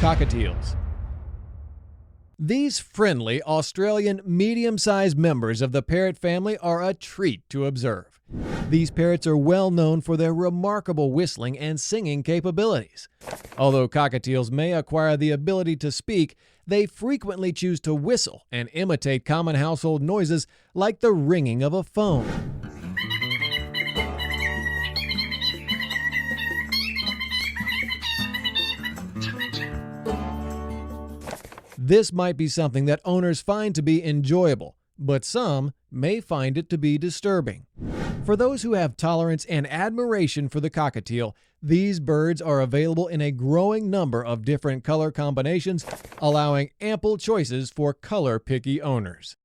Cockatiels. These friendly Australian medium-sized members of the parrot family are a treat to observe. These parrots are well known for their remarkable whistling and singing capabilities. Although cockatiels may acquire the ability to speak, they frequently choose to whistle and imitate common household noises like the ringing of a phone. This might be something that owners find to be enjoyable, but some may find it to be disturbing. For those who have tolerance and admiration for the cockatiel, these birds are available in a growing number of different color combinations, allowing ample choices for color-picky owners.